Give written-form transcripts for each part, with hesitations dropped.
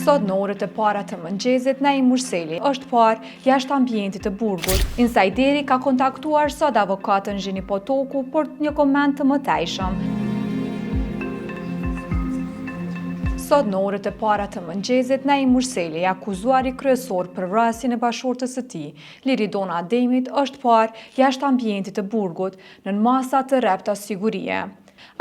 Sot në orët e para të mëngjesit, Naim Murseli është parë jashtë ambientit të burgut. Insajderi ka kontaktuar sot avokatën Zhini Potoku për një koment të mëtejshëm. Sot në orët e para të mëngjesit, Naim Murseli, akuzuari kryesor për vrasjen e bashortës së tij, Liridona Ademit, është parë jashtë ambientit të burgut në masa të rrepta sigurie.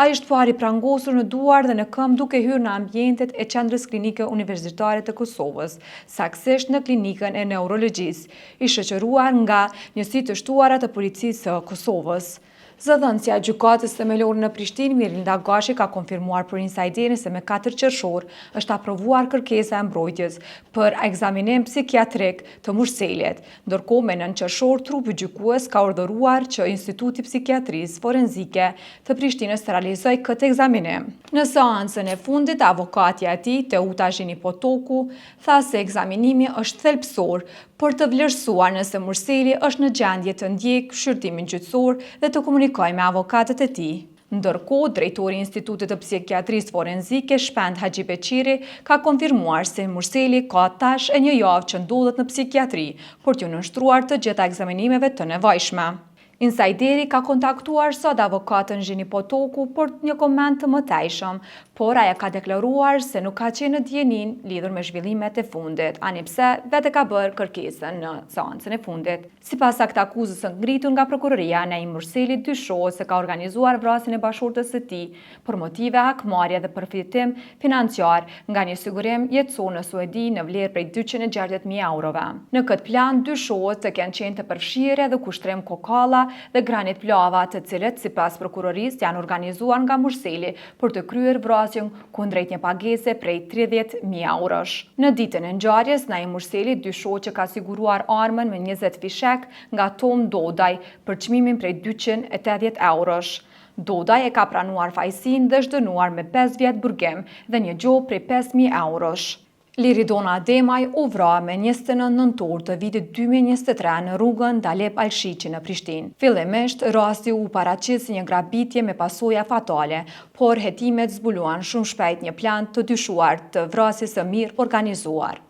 Ai është parë i prangosur në duar dhe në këmbë duke hyrë në ambientet e Qendrës Klinike Universitare të Kosovës, saktësisht në klinikën e neurologjisë, i shoqëruar nga njësitë të shtuara të policisë së Kosovës. Zëdhënësja e gjykatës themelore në Prishtinë, Mirinda Gashi, ka konfirmuar për Insajderin se me 4 qershor është aprovuar kërkesa e mbrojtjes për ekzaminim psikiatrik të Murselit, ndërkohë me 9 qershor trupi gjykues ka urdhëruar që Instituti Psikiatrisë Forenzike të Prishtinës të realizojë këtë ekzaminim. Në seancën e fundit, avokatja e tij, Teuta Zhini Potoku, tha se ekzaminimi është thelbësor për të vlerësuar nëse Murseli është në gjendje të ndjekë shqyrtimin gjyqësor dhe të komunikojë me avokatët e tij. Ndërkohë, drejtori i Institutit të Psikiatrisë Forenzike, Shpend Haxhibeqiri, ka konfirmuar se Murseli ka tash e një javë që ndodhet në psikiatri për t'u nënshtruar të gjitha ekzaminimeve të nevojshme. Insajderi ka kontaktuar sot avokatën Zhini Potoku për një koment të mëtejshëm, por ajo ka deklaruar se nuk ka qenë në dijenin lidhur me zhvillimet e fundit, anipse vetë ka bërë kërkesën në seancën e fundit. Sipas aktakuzës së ngritur nga prokuroria, Naim Murseli dyshohet se ka organizuar vrasjen e bashortës së tij për motive hakmarrje dhe përfitim financiar nga një sigurim jetësor në Suedi në vlerë prej 260.000 eurove. Në këtë plan dyshohet se kanë qenë të përfshirë edhe kushtrim kokalla dhe granit plava, të cilët sipas prokurorisë janë organizuar nga Murseli për të kryer vrasjen kundrejt një pagese prej 30.000 eurosh. Në ditën e ngjarjes, Naim Murseli dyshohet që ka siguruar armën me 20 fishek nga Tom Dodaj për çmimin prej 280 eurosh. Dodaj e ka pranuar fajësinë dhe është dënuar me 5 vjet burgim dhe një gjobë prej 5.000 eurosh. Liridona Ademaj u vrau me 29 nëntor të vitit 2023 në rrugën Dalep Alshiqi në Prishtinë. Fillimisht, rasti u paraqit si një grabitje me pasoja fatale, por hetimet zbuluan shumë shpejt një plan të dyshuar të vrasjes së mirë organizuar.